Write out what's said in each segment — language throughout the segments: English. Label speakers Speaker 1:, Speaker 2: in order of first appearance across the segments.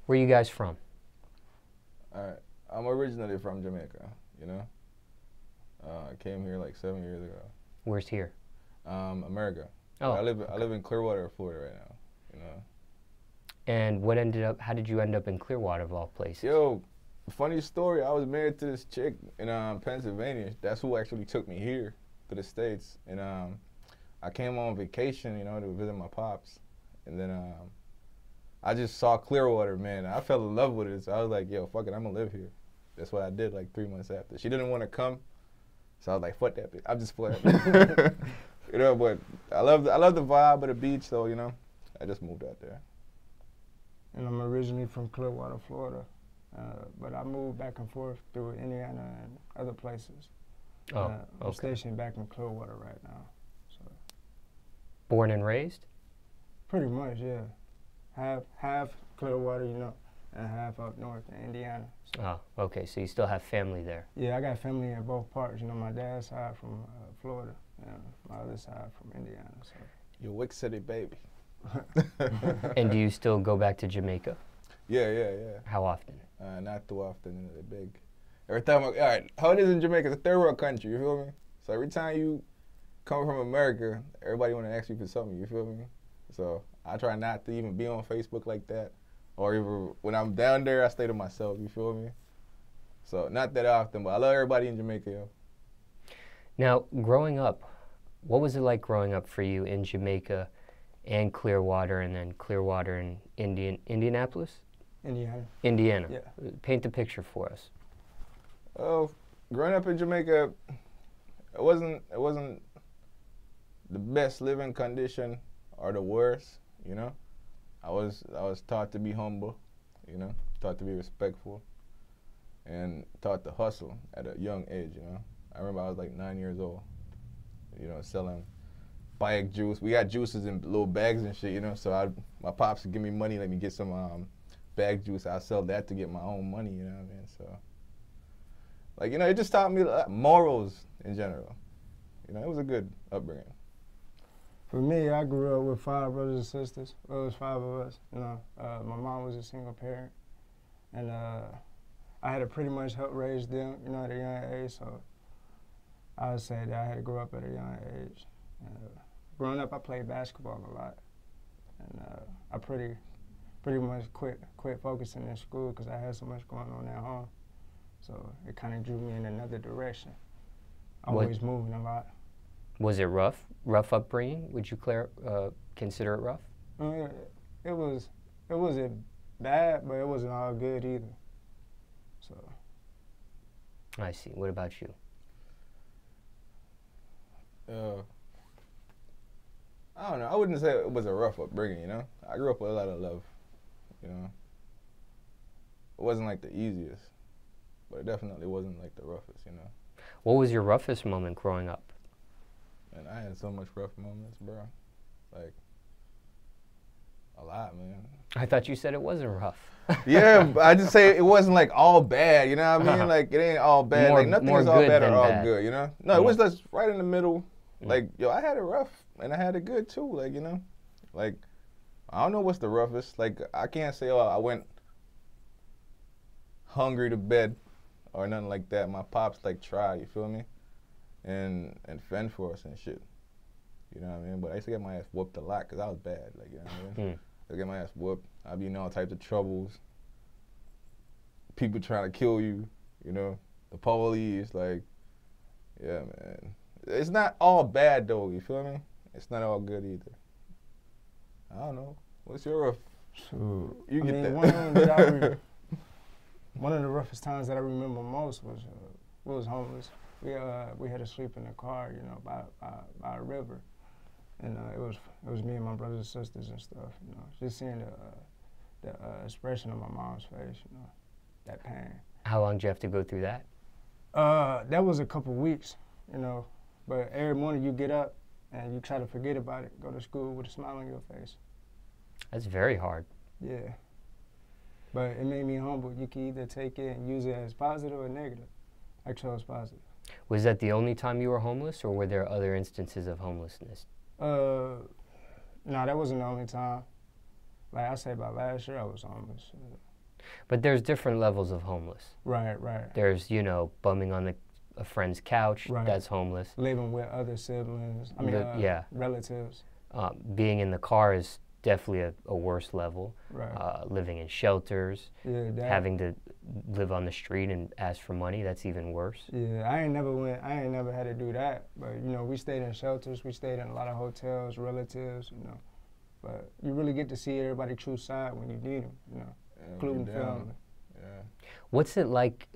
Speaker 1: Where are you guys from?
Speaker 2: I'm originally from Jamaica, you know. I came here like 7 years ago.
Speaker 1: Where's here?
Speaker 2: America.
Speaker 1: Oh,
Speaker 2: I live in Clearwater, Florida right now, you know.
Speaker 1: And how did you end up in Clearwater of all places?
Speaker 2: Yo, funny story, I was married to this chick in Pennsylvania. That's who actually took me here to the States. And I came on vacation, you know, to visit my pops. And then I just saw Clearwater, man. I fell in love with it. So I was like, yo, fuck it, I'm gonna live here. That's what I did like 3 months after. She didn't want to come, so I was like, fuck that bitch. I'm just playing. You know, but I love the vibe of the beach, so, you know, I just moved out there.
Speaker 3: And I'm originally from Clearwater, Florida, but I moved back and forth through Indiana and other places. I'm stationed back in Clearwater right now. So.
Speaker 1: Born and raised?
Speaker 3: Pretty much, yeah. Half Clearwater, you know, and half up north in Indiana. So.
Speaker 1: Oh, okay, so you still have family there?
Speaker 3: Yeah, I got family in both parts. You know, my dad's side from Florida, and my other side from Indiana. So.
Speaker 2: You're Wick City, baby.
Speaker 1: And do you still go back to Jamaica?
Speaker 2: Yeah.
Speaker 1: How often?
Speaker 2: Not too often, you know, they're big. Every time, all right, how it is in Jamaica, it's a third world country, you feel me? So every time you come from America, everybody want to ask you for something, you feel me? So I try not to even be on Facebook like that. Or even when I'm down there, I stay to myself, you feel me? So not that often, but I love everybody in Jamaica, yo.
Speaker 1: Now, growing up, what was it like growing up for you in Jamaica and Clearwater, and then Clearwater and Indianapolis? Indiana.
Speaker 3: Yeah.
Speaker 1: Paint the picture for us.
Speaker 2: Oh, growing up in Jamaica, it wasn't the best living condition or the worst, you know. I was taught to be humble, you know, taught to be respectful, and taught to hustle at a young age, you know. I remember I was like 9 years old, you know, selling bike juice. We got juices in little bags and shit, you know, so my pops would give me money, let me get some bag juice. I'd sell that to get my own money, you know what I mean? So, like, you know, it just taught me morals in general. You know, it was a good upbringing.
Speaker 3: For me, I grew up with 5 brothers and sisters. Well, it was 5 of us, you know. My mom was a single parent, and I had to pretty much help raise them, you know, at a young age, so I would say that I had to grow up at a young age. Growing up, I played basketball a lot, and I pretty much quit focusing in school because I had so much going on at home. So it kind of drew me in another direction. Always moving a lot.
Speaker 1: Was it rough upbringing? Would you consider it rough?
Speaker 3: It wasn't bad, but it wasn't all good either. So.
Speaker 1: I see. What about you?
Speaker 2: I don't know. I wouldn't say it was a rough upbringing, you know? I grew up with a lot of love, you know? It wasn't like the easiest, but it definitely wasn't like the roughest, you know?
Speaker 1: What was your roughest moment growing up?
Speaker 2: Man, I had so much rough moments, bro. Like, a lot, man.
Speaker 1: I thought you said it wasn't rough.
Speaker 2: Yeah, but I just say it wasn't like all bad, you know what I mean? Like, it ain't all bad. Like, nothing is all bad or all good, you know? No, it was just right in the middle. Like, yo, I had it rough, and I had it good too, like, you know? Like, I don't know what's the roughest. Like, I can't say, oh, I went hungry to bed or nothing like that. My pops, like, tried, you feel me? And fend for us and shit. You know what I mean? But I used to get my ass whooped a lot because I was bad, like, you know what I mean? I get my ass whooped. I'd be in all types of troubles. People trying to kill you, you know? The police, like, yeah, man. It's not all bad, though, you feel me? It's not all good either. I don't know. What's your rough?
Speaker 3: So,
Speaker 2: you get that.
Speaker 3: One of the roughest times that I remember most was we was homeless. We had to sleep in a car, you know, by a river. And it was me and my brothers and sisters and stuff, you know. Just seeing the expression of my mom's face, you know, that pain.
Speaker 1: How long did you have to go through that?
Speaker 3: That was a couple weeks, you know. But every morning you get up and you try to forget about it, go to school with a smile on your face.
Speaker 1: That's very hard.
Speaker 3: Yeah. But it made me humble. You can either take it and use it as positive or negative. I chose positive.
Speaker 1: Was that the only time you were homeless, or were there other instances of homelessness?
Speaker 3: No, that wasn't the only time. Like I say, by last year I was homeless.
Speaker 1: But there's different levels of homeless.
Speaker 3: Right, right.
Speaker 1: There's, you know, bumming on a friend's couch,
Speaker 3: Right.
Speaker 1: That's homeless.
Speaker 3: Living with other siblings,
Speaker 1: yeah.
Speaker 3: relatives.
Speaker 1: Being in the car is definitely a worse level.
Speaker 3: Right.
Speaker 1: Living in shelters,
Speaker 3: Yeah,
Speaker 1: having to live on the street and ask for money, that's even worse.
Speaker 3: Yeah, I ain't never had to do that. But, you know, we stayed in shelters, we stayed in a lot of hotels, relatives, you know. But you really get to see everybody's true side when you need them, you know, including family.
Speaker 2: Yeah.
Speaker 1: What's it like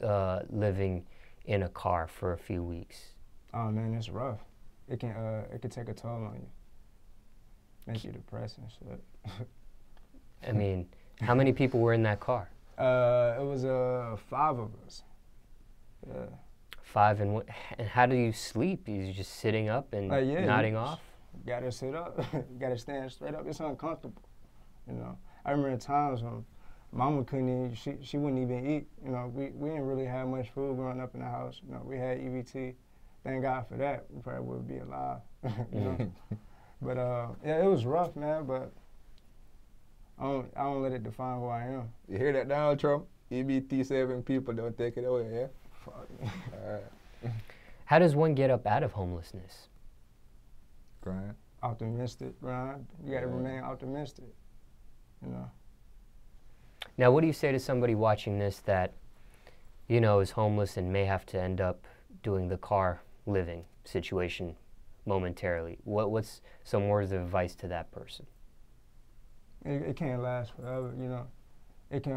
Speaker 1: living in a car for a few weeks?
Speaker 3: Oh man, it's rough. It can take a toll on you. Make you depressed and shit.
Speaker 1: I mean, how many people were in that car?
Speaker 3: It was 5 of us. Yeah.
Speaker 1: 5, and how do you sleep? You just sitting up and nodding off?
Speaker 3: Gotta sit up. Gotta stand straight up. It's uncomfortable. You know. I remember times when Mama couldn't eat. She wouldn't even eat. You know, we didn't really have much food growing up in the house. You know, we had EBT. Thank God for that. We probably would be alive. You know. But yeah, it was rough, man. But I don't let it define who I am.
Speaker 2: You hear that, Donald Trump? EBT saving people, don't take it away, yeah?
Speaker 3: Fuck.
Speaker 2: All right.
Speaker 1: How does one get up out of homelessness?
Speaker 2: Grind.
Speaker 3: Optimistic, Ryan. You gotta remain optimistic. You know.
Speaker 1: Now, what do you say to somebody watching this that, you know, is homeless and may have to end up doing the car living situation momentarily? What's some words of advice to that person?
Speaker 3: It can't last forever, you know. It can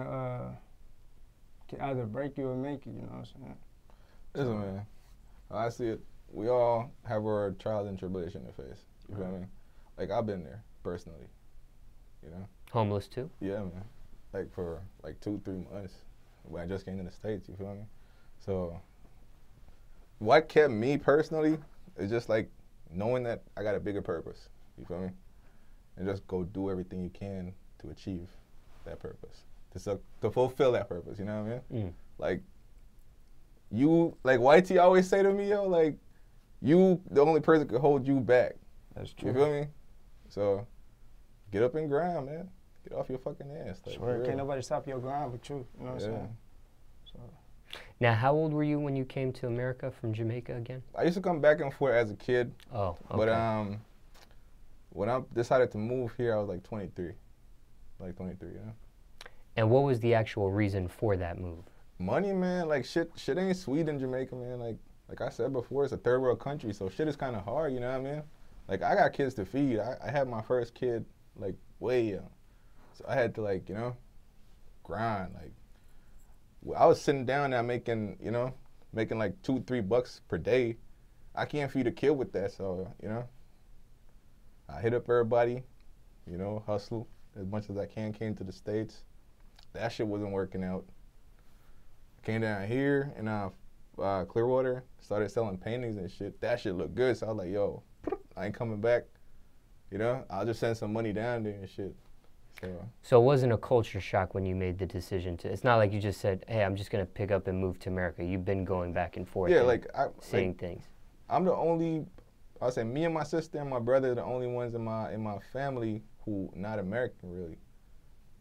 Speaker 3: either break you or make you, you know what I'm saying?
Speaker 2: Listen, man, I see it. We all have our trials and tribulation to face. You feel me? Like, I've been there, personally, you know?
Speaker 1: Homeless too?
Speaker 2: Yeah, man. Like, for like 2-3 months when I just came to the States, you feel me? So, what kept me personally is just like knowing that I got a bigger purpose, you feel me? And just go do everything you can to achieve that purpose, to fulfill that purpose, you know what I mean? Like, YT always say to me, yo, like, you, the only person could hold you back.
Speaker 3: That's true.
Speaker 2: You feel me? So, get up and grind, man. Get off your fucking ass. Like,
Speaker 3: sure, can't nobody stop your grind but you, you know what I'm saying? So.
Speaker 1: Now, how old were you when you came to America from Jamaica again?
Speaker 2: I used to come back and forth as a kid.
Speaker 1: Oh, okay.
Speaker 2: But when I decided to move here, I was like 23. Like 23, you know?
Speaker 1: And what was the actual reason for that move?
Speaker 2: Money, man. Like, shit ain't sweet in Jamaica, man. Like I said before, it's a third world country, so shit is kind of hard, you know what I mean? Like, I got kids to feed. I had my first kid, like, way young. So I had to, like, you know, grind. Like, I was sitting down there making like $2-3 per day. I can't feed a kid with that, so, you know. I hit up everybody, you know, hustle as much as I can, came to the States. That shit wasn't working out. Came down here in Clearwater, started selling paintings and shit. That shit looked good, so I was like, yo, I ain't coming back. You know, I'll just send some money down there and shit.
Speaker 1: So it wasn't a culture shock when you made the decision to, it's not like you just said, hey, I'm just going to pick up and move to America. You've been going back and forth.
Speaker 2: Yeah,
Speaker 1: seeing things.
Speaker 2: I'm the only, I'll say me and my sister and my brother are the only ones in my family who not American, really.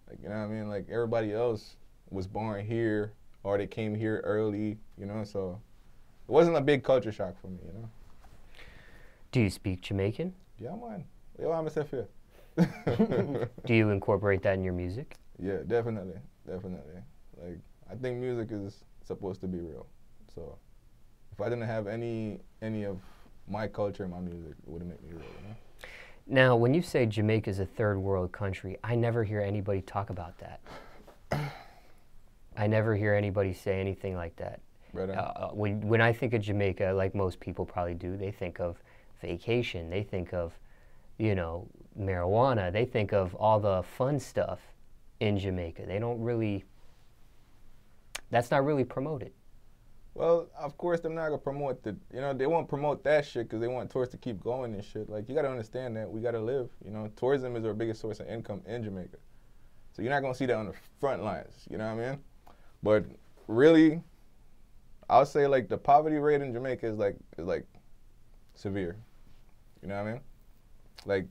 Speaker 2: Like, you know what I mean? Like, everybody else was born here or they came here early, you know, so it wasn't a big culture shock for me, you know.
Speaker 1: Do you speak Jamaican?
Speaker 2: Yeah, man. Yo, I'm a Sefir.
Speaker 1: Do you incorporate that in your music?
Speaker 2: Yeah, definitely. Like, I think music is supposed to be real. So if I didn't have any of my culture in my music, it wouldn't make me real, you know?
Speaker 1: Now, when you say Jamaica's a third world country, I never hear anybody talk about that. I never hear anybody say anything like that. When I think of Jamaica, like most people probably do, they think of vacation. They think of, you know, marijuana. They think of all the fun stuff in Jamaica. They don't really, that's not really promoted.
Speaker 2: Well, of course, they're not going to promote they won't promote that shit because they want tourists to keep going and shit. Like, you got to understand that we got to live, you know. Tourism is our biggest source of income in Jamaica. So you're not going to see that on the front lines, you know what I mean? But really, I'll say, like, the poverty rate in Jamaica is like severe, you know what I mean? Like,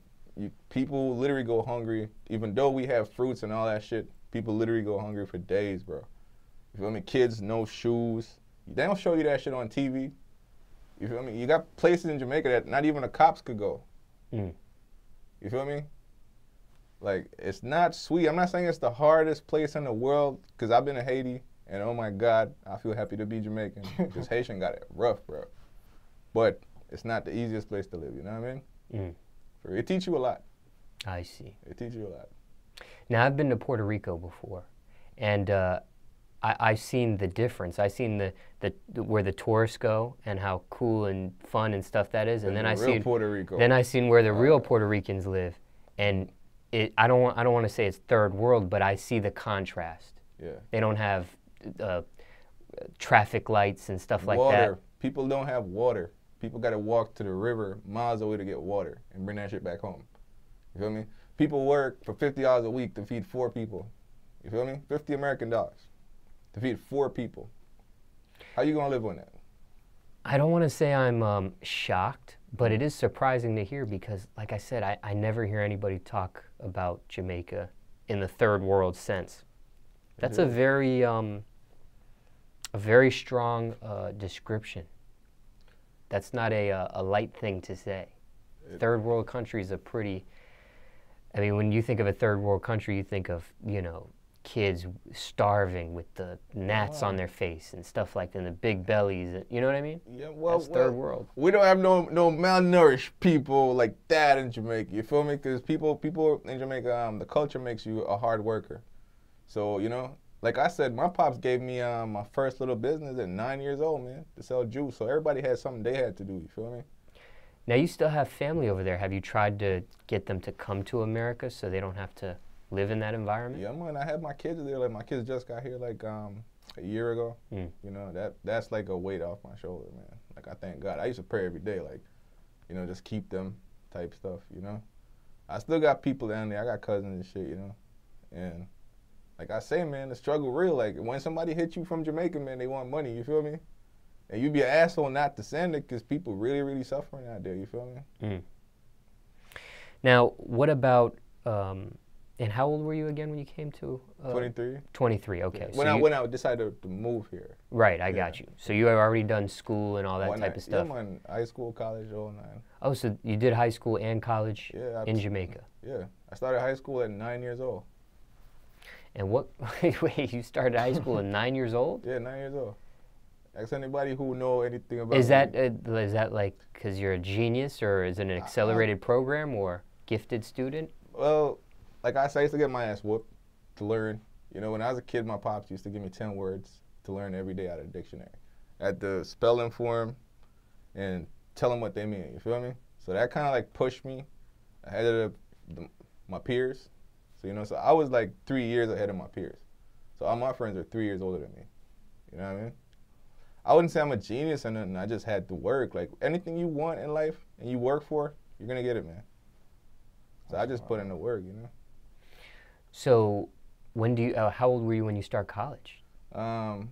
Speaker 2: people literally go hungry. Even though we have fruits and all that shit, People literally go hungry for days, bro. You feel me? Kids, no shoes. They don't show you that shit on TV. You feel me? You got places in Jamaica that not even the cops could go. You feel me? Like, it's not sweet. I'm not saying it's the hardest place in the world, because I've been to Haiti, and oh my God, I feel happy to be Jamaican, because Haitian got it rough, bro. But it's not the easiest place to live, you know what I mean? It teach you a lot.
Speaker 1: I see.
Speaker 2: It teach you a lot.
Speaker 1: Now, I've been to Puerto Rico before, and I've seen the difference. I've seen the where the tourists go and how cool and fun and stuff that is, and then I see
Speaker 2: Puerto Rico.
Speaker 1: Then I seen where the real Puerto Ricans live, and I don't want to say it's third world, but I see the contrast.
Speaker 2: Yeah.
Speaker 1: They don't have traffic lights and stuff like
Speaker 2: water.
Speaker 1: that.
Speaker 2: People don't have water. People got to walk to the river miles away to get water and bring that shit back home. You feel me? People work for $50 a week to feed 4 people. You feel me? $50 American dollars to feed 4 people. How you gonna live on that?
Speaker 1: I don't want to say I'm shocked, but it is surprising to hear because, like I said, I never hear anybody talk about Jamaica in the third world sense. That's a very strong description. That's not a light thing to say. Third world country is a pretty, I mean, when you think of a third world country, you think of, you know, kids starving with the gnats on their face and stuff like that, and the big bellies, you know what I mean?
Speaker 2: Yeah, well,
Speaker 1: that's third world.
Speaker 2: We don't have no malnourished people like that in Jamaica, you feel me? Because people in Jamaica, the culture makes you a hard worker. So, you know, like I said, my pops gave me my first little business at 9 years old, man, to sell juice. So everybody had something they had to do, you feel me?
Speaker 1: Now, you still have family over there. Have you tried to get them to come to America so they don't have to live in that environment?
Speaker 2: Yeah, man, I have my kids there. Like, my kids just got here like a year ago. You know, that's like a weight off my shoulder, man. Like, I thank God. I used to pray every day, like, you know, just keep them type stuff, you know? I still got people down there. I got cousins and shit, you know? And like I say, man, the struggle real. Like, when somebody hits you from Jamaica, man, they want money, you feel me? And you'd be an asshole not to send it because people really, really suffering out there, you feel me?
Speaker 1: Now, what about, and how old were you again when you came to?
Speaker 2: 23.
Speaker 1: 23, okay.
Speaker 2: Yeah.
Speaker 1: So
Speaker 2: when I decided to move here.
Speaker 1: Right, I got you. So you had already done school and all that type of stuff?
Speaker 2: Yeah, man, high school, college, all 9.
Speaker 1: Oh, so you did high school and college in Jamaica?
Speaker 2: Yeah, I started high school at 9 years old.
Speaker 1: And what, wait, you started high school at 9 years old?
Speaker 2: Yeah, 9 years old. Ask anybody who know anything about
Speaker 1: is that like because you're a genius, or is it an accelerated program, or gifted student?
Speaker 2: Well, like I said, I used to get my ass whooped to learn. You know, when I was a kid, my pops used to give me 10 words to learn every day out of the dictionary. I had to spell them for him and tell them what they mean, you feel me? So that kind of like pushed me ahead of my peers. So, you know, so I was like 3 years ahead of my peers. So all my friends are 3 years older than me. You know what I mean? I wouldn't say I'm a genius or nothing. I just had to work. Like, anything you want in life and you work for, you're going to get it, man. So I just put in the work, you know?
Speaker 1: So when do you, how old were you when you start college?
Speaker 2: I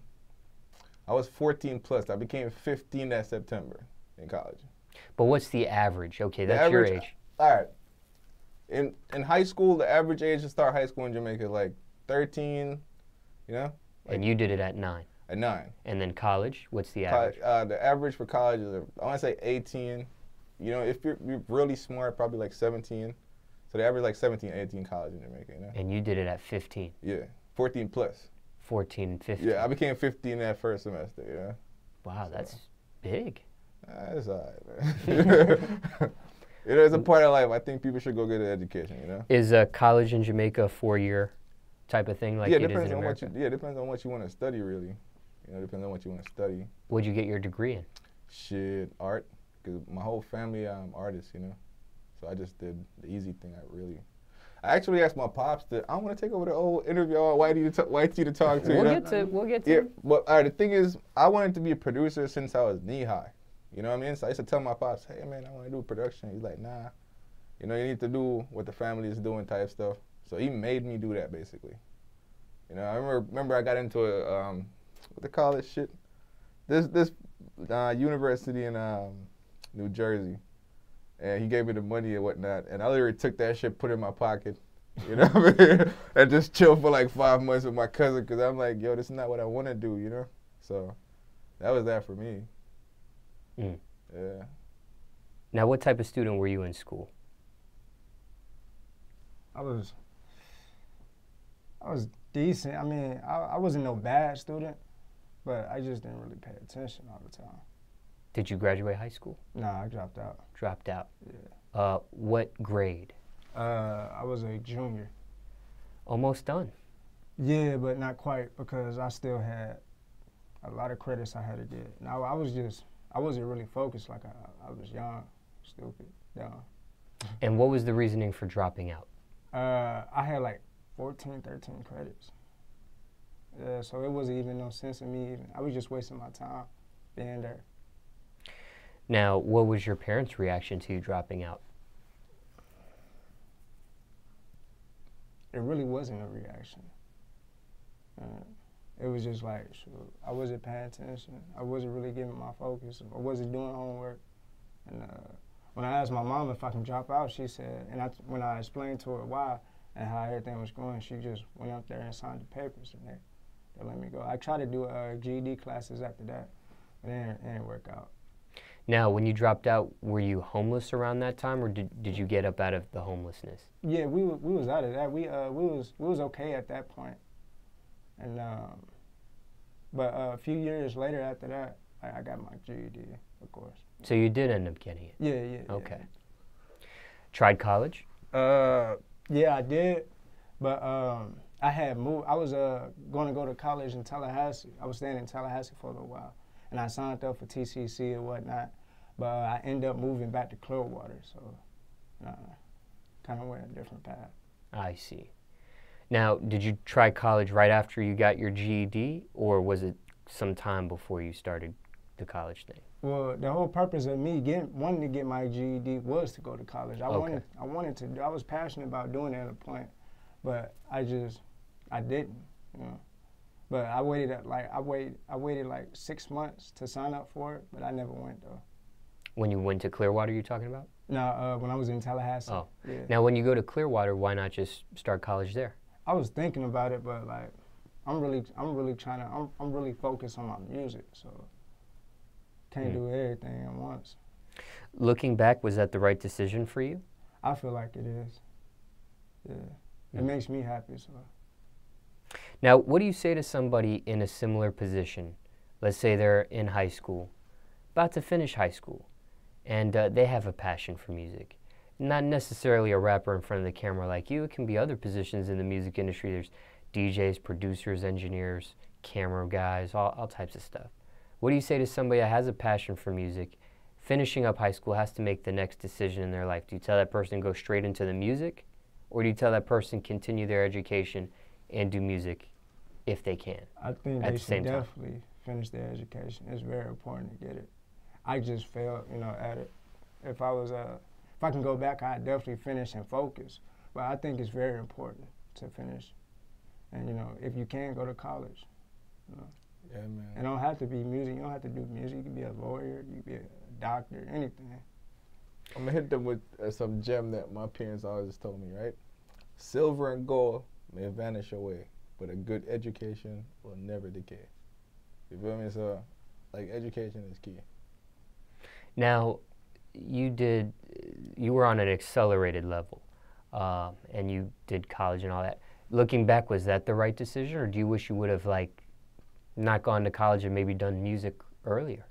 Speaker 2: was 14 plus. I became 15 that September in college.
Speaker 1: But what's the average? Okay, that's your age.
Speaker 2: All right. In high school, the average age to start high school in Jamaica is like 13, you know? Like,
Speaker 1: and you did it at 9?
Speaker 2: At 9.
Speaker 1: And then college, what's the average?
Speaker 2: The average for college is, I want to say 18. You know, if you're really smart, probably like 17. So the average like 17, 18 college in Jamaica, you know?
Speaker 1: And you did it at 15?
Speaker 2: Yeah, 14 plus.
Speaker 1: 14 and 15?
Speaker 2: Yeah, I became 15 that first semester, you know?
Speaker 1: Wow, so that's big.
Speaker 2: That's all right, man. It is a part of life. I think people should go get an education, you know?
Speaker 1: Is college in Jamaica a 4-year type of thing like it is in America?
Speaker 2: Yeah, it depends on what you want to study, really. You know, it depends on what you want to study.
Speaker 1: What'd you get your degree in?
Speaker 2: Shit, art. Because my whole family artists, you know? So I just did the easy thing. I actually asked my pops I want to take over the old interview on YT to talk to.
Speaker 1: We'll get to
Speaker 2: yeah, but all right, the thing is, I wanted to be a producer since I was knee-high. You know what I mean? So I used to tell my pops, hey, man, I want to do production. He's like, nah. You know, you need to do what the family is doing type stuff. So he made me do that, basically. You know, I remember I got into what they call this shit? This university in New Jersey. And he gave me the money and whatnot. And I literally took that shit, put it in my pocket, you know what I mean? And just chill for like 5 months with my cousin, because I'm like, yo, this is not what I want to do, you know? So that was that for me.
Speaker 1: Mm.
Speaker 2: Yeah.
Speaker 1: Now, what type of student were you in school?
Speaker 3: I was decent. I mean, I wasn't no bad student, but I just didn't really pay attention all the time.
Speaker 1: Did you graduate high school?
Speaker 3: Nah, I dropped out.
Speaker 1: Dropped out.
Speaker 3: Yeah.
Speaker 1: What grade?
Speaker 3: I was a junior.
Speaker 1: Almost done.
Speaker 3: Yeah, but not quite, because I still had a lot of credits I had to get. And I wasn't really focused. Like I was young, stupid, dumb.
Speaker 1: And what was the reasoning for dropping out?
Speaker 3: I had like 14, 13 credits. Yeah, so it wasn't even no sense in me even. I was just wasting my time being there.
Speaker 1: Now, what was your parents' reaction to you dropping out?
Speaker 3: It really wasn't a reaction. It was just like, shoot, I wasn't paying attention. I wasn't really giving my focus. I wasn't doing homework. And when I asked my mom if I can drop out, she said, and when I explained to her why and how everything was going, she just went up there and signed the papers, and they let me go. I tried to do GED classes after that, but it didn't work out.
Speaker 1: Now, when you dropped out, were you homeless around that time, or did you get up out of the homelessness?
Speaker 3: Yeah, we was out of that. We was okay at that point, and but a few years later after that, I got my GED, of course.
Speaker 1: So you did end up getting it?
Speaker 3: Yeah.
Speaker 1: Okay. Yeah. Tried college?
Speaker 3: Yeah, I did, but I had moved. I was going to go to college in Tallahassee. I was staying in Tallahassee for a little while, and I signed up for TCC and whatnot, but I ended up moving back to Clearwater, so kind of went a different path.
Speaker 1: I see. Now, did you try college right after you got your GED, or was it some time before you started the college thing?
Speaker 3: Well, the whole purpose of me wanting to get my GED was to go to college. I wanted to. I was passionate about doing it at a point, but I didn't, you know. But I waited like 6 months to sign up for it, but I never went though.
Speaker 1: When you went to Clearwater, you're talking about?
Speaker 3: No, when I was in Tallahassee.
Speaker 1: Oh.
Speaker 3: Yeah.
Speaker 1: Now, when you go to Clearwater, why not just start college there?
Speaker 3: I was thinking about it, but like, I'm really focused on my music, so can't do everything at once.
Speaker 1: Looking back, was that the right decision for you?
Speaker 3: I feel like it is. Yeah, it makes me happy. So.
Speaker 1: Now, what do you say to somebody in a similar position? Let's say they're in high school, about to finish high school, and they have a passion for music. Not necessarily a rapper in front of the camera like you. It can be other positions in the music industry. There's DJs, producers, engineers, camera guys, all types of stuff. What do you say to somebody that has a passion for music, finishing up high school, has to make the next decision in their life? Do you tell that person to go straight into the music, or do you tell that person continue their education and do music if they can?
Speaker 3: I think they should definitely finish their education. It's very important to get it. I just failed, at it. If I can go back, I'd definitely finish and focus. But I think it's very important to finish. And, if you can, go to college.
Speaker 2: Yeah, man.
Speaker 3: It don't have to be music. You don't have to do music. You can be a lawyer. You can be a doctor, anything.
Speaker 2: I'm going to hit them with some gem that my parents always told me, right? Silver and gold may vanish away, but a good education will never decay. You feel me? So, education is key.
Speaker 1: Now, you were on an accelerated level, and you did college and all that. Looking back, was that the right decision, or do you wish you would have, not gone to college and maybe done music earlier?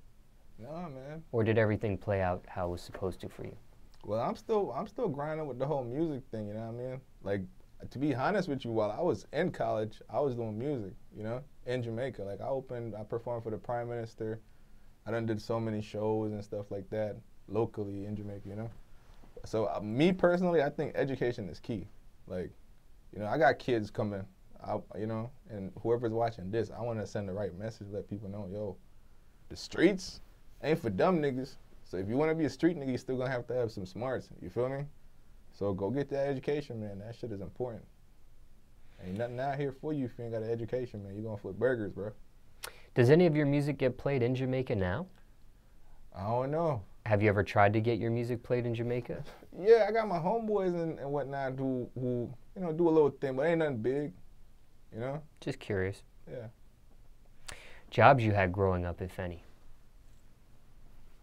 Speaker 2: No, man.
Speaker 1: Or did everything play out how it was supposed to for you?
Speaker 2: Well, I'm still grinding with the whole music thing, you know what I mean? Like, to be honest with you, while I was in college, I was doing music, in Jamaica. Like, I performed for the Prime Minister. I done did so many shows and stuff like that locally in Jamaica, So me personally, I think education is key. Like, I got kids coming out, and whoever's watching this, I want to send the right message, let people know, yo, the streets ain't for dumb niggas. So if you want to be a street nigga, you still going to have some smarts. You feel me? So go get that education, man. That shit is important. Ain't nothing out here for you if you ain't got an education, man. You're going to flip burgers, bro.
Speaker 1: Does any of your music get played in Jamaica now?
Speaker 2: I don't know.
Speaker 1: Have you ever tried to get your music played in Jamaica?
Speaker 2: Yeah, I got my homeboys and whatnot who you know, do a little thing, but ain't nothing big, you know?
Speaker 1: Just curious.
Speaker 2: Yeah.
Speaker 1: Jobs you had growing up, if any?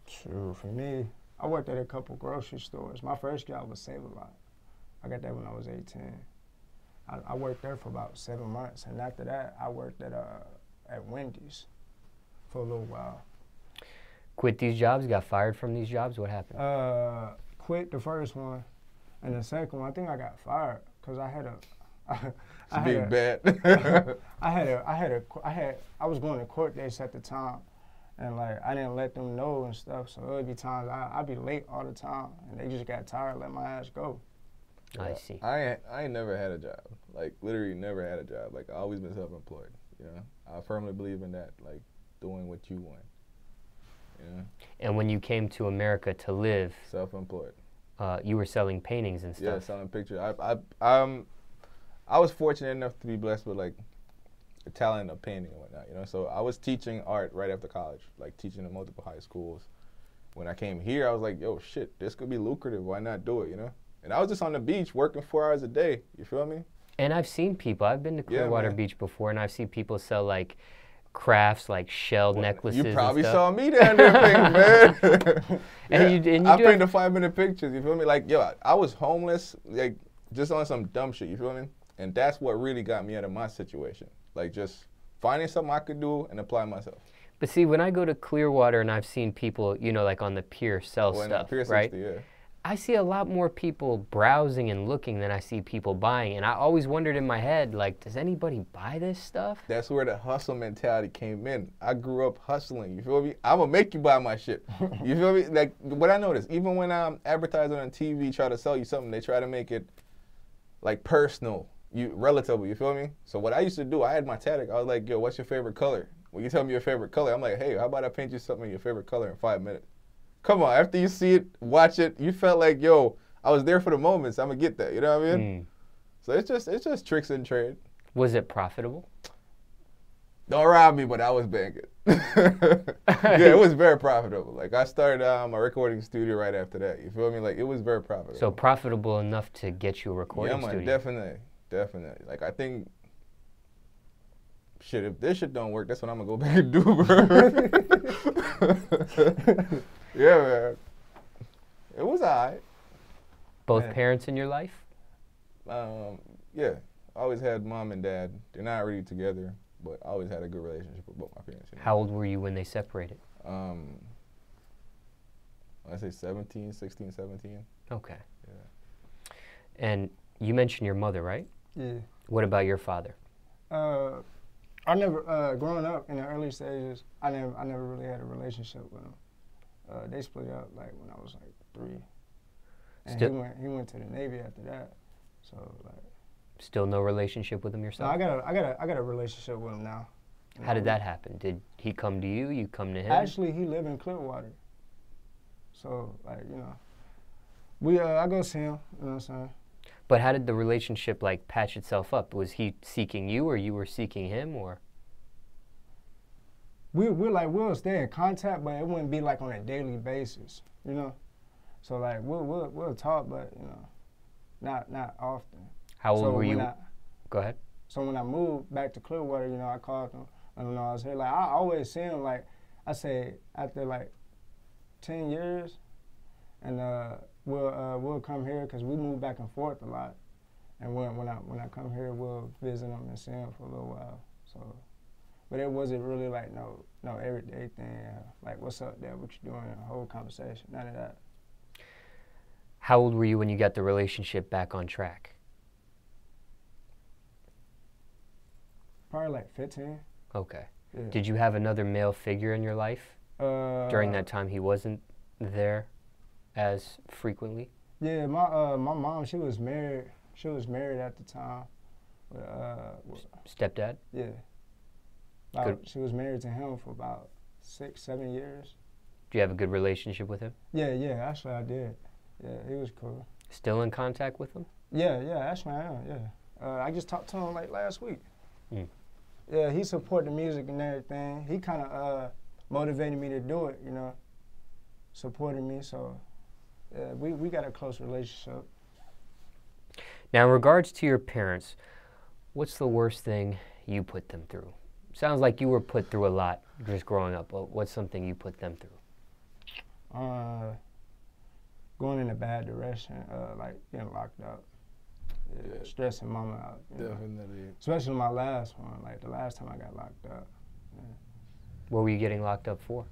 Speaker 3: True. For me, I worked at a couple grocery stores. My first job was Save a Lot. I got that when I was 18. I worked there for about 7 months, and after that, I worked at Wendy's for a little while.
Speaker 1: Quit these jobs? Got fired from these jobs? What happened?
Speaker 3: Quit the first one, and the second one, I think I got fired because I had a.
Speaker 2: Big bet.
Speaker 3: I was going to court dates at the time, and like I didn't let them know and stuff. So there'd be times I'd be late all the time, and they just got tired of letting my ass go.
Speaker 1: I see.
Speaker 2: I ain't never had a job. Like literally never had a job. Like I always been self-employed. You know, I firmly believe in that. Like doing what you want. You know.
Speaker 1: And when you came to America to live,
Speaker 2: self-employed.
Speaker 1: You were selling paintings and stuff.
Speaker 2: Yeah, selling pictures. I was fortunate enough to be blessed with like a talent of painting and whatnot, you know. So I was teaching art right after college, like teaching in multiple high schools. When I came here, I was like, yo, shit, this could be lucrative. Why not do it, you know? And I was just on the beach working 4 hours a day. You feel me?
Speaker 1: And I've seen people. I've been to Clearwater Beach before, and I've seen people sell like crafts, like shell necklaces.
Speaker 2: You probably
Speaker 1: and
Speaker 2: saw me down there painting, man.
Speaker 1: and
Speaker 2: I painted 5-minute pictures. You feel me? Like, yo, I was homeless, like just on some dumb shit. You feel me? And that's what really got me out of my situation. Like just finding something I could do and apply myself.
Speaker 1: But see, when I go to Clearwater and I've seen people, you know, like on the pier sell stuff,
Speaker 2: Pier 60,
Speaker 1: right?
Speaker 2: Yeah.
Speaker 1: I see a lot more people browsing and looking than I see people buying. And I always wondered in my head, like, does anybody buy this stuff?
Speaker 2: That's where the hustle mentality came in. I grew up hustling, you feel me? I'm gonna make you buy my shit. You feel me? Like, what I noticed, even when I'm advertising on TV, try to sell you something, they try to make it, like, personal, relatable, you feel me? So what I used to do, I had my tactic. I was like, yo, what's your favorite color? When you tell me your favorite color, I'm like, hey, how about I paint you something in your favorite color in 5 minutes? Come on, after you see it, watch it, you felt like, yo, I was there for the moments. I'm gonna get that. You know what I mean? So it's just tricks and trade.
Speaker 1: Was it profitable?
Speaker 2: Don't rob me, but I was banking. Yeah, it was very profitable. Like I started my recording studio right after that. You feel me? Like it was very profitable.
Speaker 1: So profitable enough to get you a recording studio.
Speaker 2: Definitely. Like I think, shit, if this shit don't work, that's what I'm gonna go back and do, bro. Yeah, man. It was alright.
Speaker 1: Both parents in your life?
Speaker 2: Yeah. I always had mom and dad. They're not really together, but I always had a good relationship with both my parents. You know?
Speaker 1: How old were you when they separated?
Speaker 2: I say 16, 17.
Speaker 1: Okay.
Speaker 2: Yeah.
Speaker 1: And you mentioned your mother, right?
Speaker 3: Yeah.
Speaker 1: What about your father?
Speaker 3: I never, growing up in the early stages, I never really had a relationship with him. They split up like when I was like 3, and he went to the Navy after that. So like.
Speaker 1: Still no relationship with him yourself?
Speaker 3: No, I got a relationship with him now.
Speaker 1: How did that happen? Did he come to you? You come to him?
Speaker 3: Actually, he lived in Clearwater. So like I go see him. You know what I'm saying?
Speaker 1: But how did the relationship like patch itself up? Was he seeking you, or you were seeking him, or? We'll
Speaker 3: stay in contact, but it wouldn't be like on a daily basis, you know. So like we'll talk, but you know, not often.
Speaker 1: How old were you? Go ahead.
Speaker 3: So when I moved back to Clearwater, you know, I called him. I don't know, I was here. Like I always see him. Like I say, after like 10 years, and we'll come here because we move back and forth a lot. And when I come here, we'll visit him and see him for a little while. So. But it wasn't really like no everyday thing, like what's up there, what you doing, a whole conversation, none of that.
Speaker 1: How old were you when you got the relationship back on track?
Speaker 3: Probably like 15.
Speaker 1: Okay.
Speaker 3: Yeah.
Speaker 1: Did you have another male figure in your life during that time he wasn't there as frequently?
Speaker 3: Yeah, my mom, she was married. She was married at the time.
Speaker 1: Stepdad?
Speaker 3: Yeah. She was married to him for about 6-7 years.
Speaker 1: Do you have a good relationship with him?
Speaker 3: Yeah, actually I did. Yeah, he was cool.
Speaker 1: Still in contact with him?
Speaker 3: Yeah, actually I am, yeah. I just talked to him like last week. Yeah, he supported the music and everything. He kind of motivated me to do it, you know. supported me. So we got a close relationship.
Speaker 1: Now, in regards to your parents, what's the worst thing you put them through? Sounds like you were put through a lot just growing up, but what's something you put them through?
Speaker 3: Going in a bad direction, like getting locked up, stressing mama out.
Speaker 2: Definitely.
Speaker 3: Especially my last one, like the last time I got locked up. Yeah.
Speaker 1: What were you getting locked up for?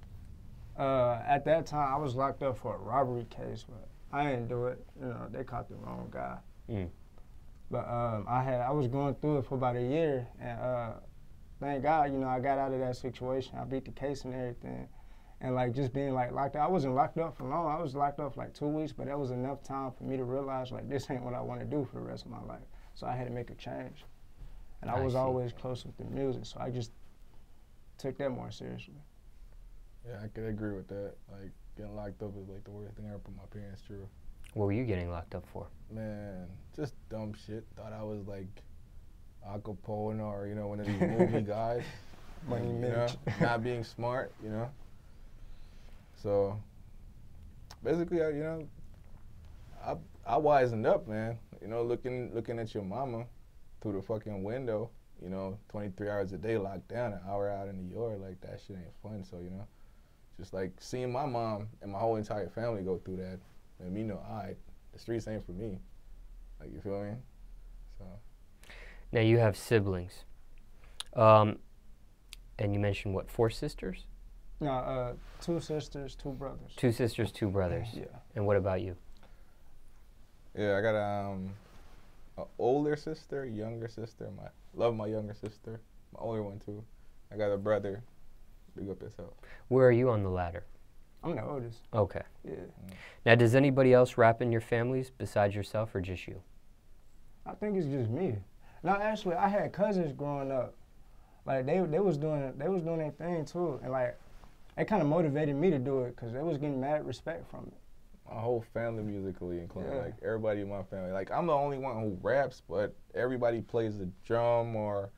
Speaker 3: At that time, I was locked up for a robbery case, but I didn't do it. You know, they caught the wrong guy.
Speaker 1: Mm.
Speaker 3: But I was going through it for about a year, and thank God, you know, I got out of that situation. I beat the case and everything. And like just being like locked up, I wasn't locked up for long. I was locked up for like 2 weeks, but that was enough time for me to realize like this ain't what I want to do for the rest of my life. So I had to make a change. And I was always close with the music, so I just took that more seriously.
Speaker 2: Yeah, I could agree with that. Like getting locked up is like the worst thing I ever put my parents through.
Speaker 1: What were you getting locked up for?
Speaker 2: Man, just dumb shit. Thought I was like Al Capone or, you know, one of these movie guys.
Speaker 3: Money,
Speaker 2: you know, not being smart, you know. So basically, you know, I wisened up, man. You know, looking at your mama through the fucking window, you know, 23 hours a day locked down, an hour out in New York, like that shit ain't fun. So, you know, just like seeing my mom and my whole entire family go through that, and me know, all right, the streets ain't for me. Like, you feel me? So.
Speaker 1: Now you have siblings, and you mentioned what, 4 sisters?
Speaker 3: No, 2 sisters, 2 brothers.
Speaker 1: 2 sisters, 2 brothers.
Speaker 3: Yeah.
Speaker 1: And what about you?
Speaker 2: Yeah, I got an older sister, younger sister. Love my younger sister. My older one too. I got a brother. Big up yourself.
Speaker 1: Where are you on the ladder?
Speaker 3: I'm the oldest.
Speaker 1: Okay.
Speaker 3: Yeah.
Speaker 1: Now, does anybody else rap in your families besides yourself, or just you?
Speaker 3: I think it's just me. No, actually, I had cousins growing up. Like they was doing their thing too, and like it kind of motivated me to do it because they was getting mad respect from it.
Speaker 2: My whole family musically including, like everybody in my family. Like I'm the only one who raps, but everybody plays the drum or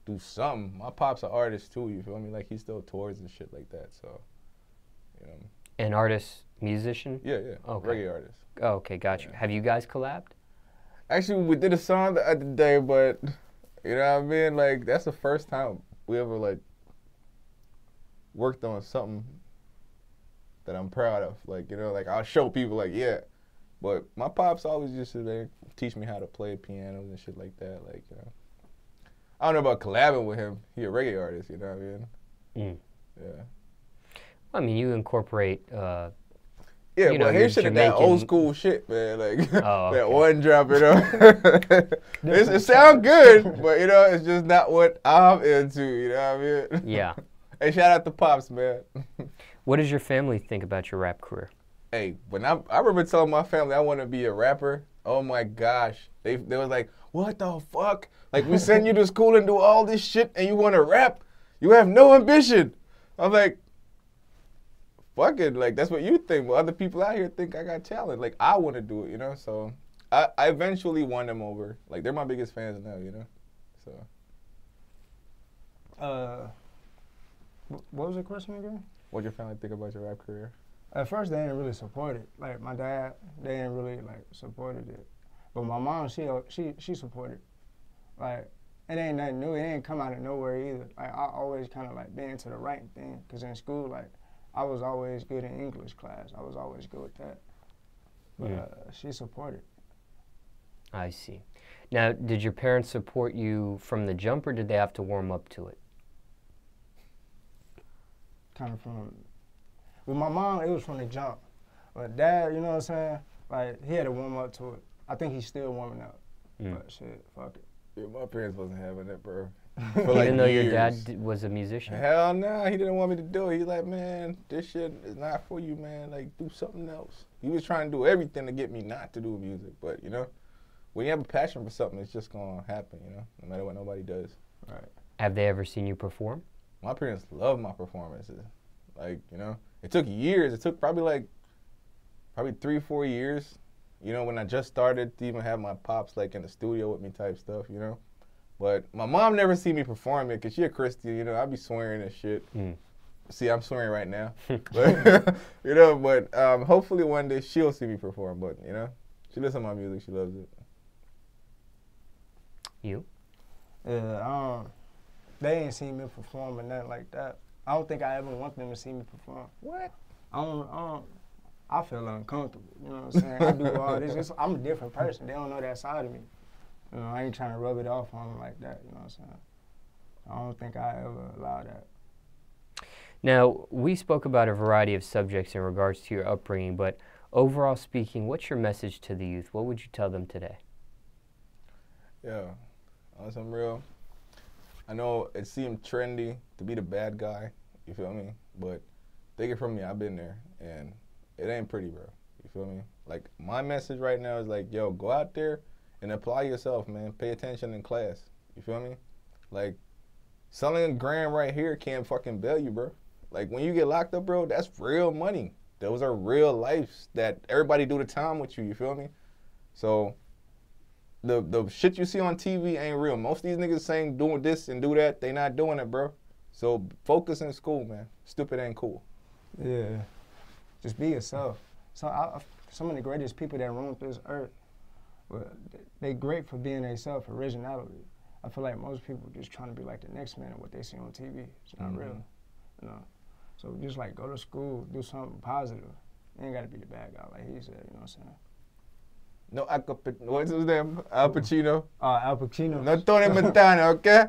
Speaker 2: do something. My pop's an artist too, you feel me? Like he still tours and shit like that, so, you know.
Speaker 1: An artist, musician?
Speaker 2: Yeah.
Speaker 1: Okay.
Speaker 2: Reggae artist.
Speaker 1: Oh, okay, got you. Have you guys collabed?
Speaker 2: Actually, we did a song the other day, but, you know what I mean? Like, that's the first time we ever, like, worked on something that I'm proud of. Like, you know, like, I'll show people, like, yeah. But my pops always used to, like, teach me how to play piano and shit like that. Like, you know. I don't know about collabing with him. He a reggae artist, you know what I mean? Yeah.
Speaker 1: I mean, you incorporate,
Speaker 2: yeah, but his shit is that old school shit, man. Like, that one drop, you know. It sound good, but, you know, it's just not what I'm into, you know what I mean?
Speaker 1: Yeah.
Speaker 2: Hey, shout out to Pops, man.
Speaker 1: What does your family think about your rap career?
Speaker 2: Hey, when I remember telling my family I want to be a rapper, oh my gosh. They was like, what the fuck? Like, we send you to school and do all this shit and you want to rap? You have no ambition. I'm like, fuck it, like, that's what you think. But other people out here think I got talent. Like, I want to do it, you know? So, I eventually won them over. Like, they're my biggest fans now, you know? So.
Speaker 3: What was the question again?
Speaker 2: What'd your family think about your rap career?
Speaker 3: At first, they didn't really support it. Like, my dad, they didn't really, like, supported it. But my mom, she supported it. Like, it ain't nothing new. It ain't come out of nowhere either. Like, I always kind of, like, been into the writing thing. Because in school, like, I was always good in English class. I was always good with that. But she supported.
Speaker 1: I see. Now, did your parents support you from the jump, or did they have to warm up to it?
Speaker 3: Kind of from, with my mom, it was from the jump. But dad, you know what I'm saying? Like, he had to warm up to it. I think he's still warming up. But shit, fuck it.
Speaker 2: Yeah, my parents wasn't having that, bro.
Speaker 1: Even though your dad was a musician?
Speaker 2: Hell no, he didn't want me to do it. He's like, man, this shit is not for you, man. Like, do something else. He was trying to do everything to get me not to do music. But, you know, when you have a passion for something, it's just going to happen, you know, no matter what nobody does.
Speaker 3: Right.
Speaker 1: Have they ever seen you perform?
Speaker 2: My parents love my performances. Like, you know, it took years. It took probably 3 or 4 years, you know, when I just started to even have my pops, like, in the studio with me type stuff, you know. But my mom never seen me perform it because she a Christian, you know. I be swearing and shit. See, I'm swearing right now. But, you know, but hopefully one day she'll see me perform. But, you know, she listens to my music. She loves it.
Speaker 1: You?
Speaker 3: Yeah, they ain't seen me perform or nothing like that. I don't think I ever want them to see me perform.
Speaker 2: What?
Speaker 3: I feel uncomfortable, you know what I'm saying? I do all this. I'm a different person. They don't know that side of me. You know, I ain't trying to rub it off on them like that, you know what I'm saying? I don't think I ever allow that.
Speaker 1: Now, we spoke about a variety of subjects in regards to your upbringing, but overall speaking, what's your message to the youth? What would you tell them today?
Speaker 2: Yeah, on some real, I know it seemed trendy to be the bad guy, you feel me? But take it from me, I've been there, and it ain't pretty, bro. You feel me? Like, my message right now is like, yo, go out there and apply yourself, man. Pay attention in class. You feel me? Like, selling a gram right here can't fucking bail you, bro. Like, when you get locked up, bro, that's real money. Those are real lives that everybody do the time with you feel me? So, the shit you see on TV ain't real. Most of these niggas saying doing this and do that, they not doing it, bro. So, focus in school, man. Stupid ain't cool.
Speaker 3: Yeah. Just be yourself. So some of the greatest people that roam this earth, well, they great for being themselves, originality. I feel like most people just trying to be like the next man and what they see on TV. It's not real, you know. So just like go to school, do something positive. You ain't got to be the bad guy like he said, you know what I'm saying?
Speaker 2: No, what's his name? Al Pacino?
Speaker 3: Al Pacino.
Speaker 2: No Tony Montana, okay?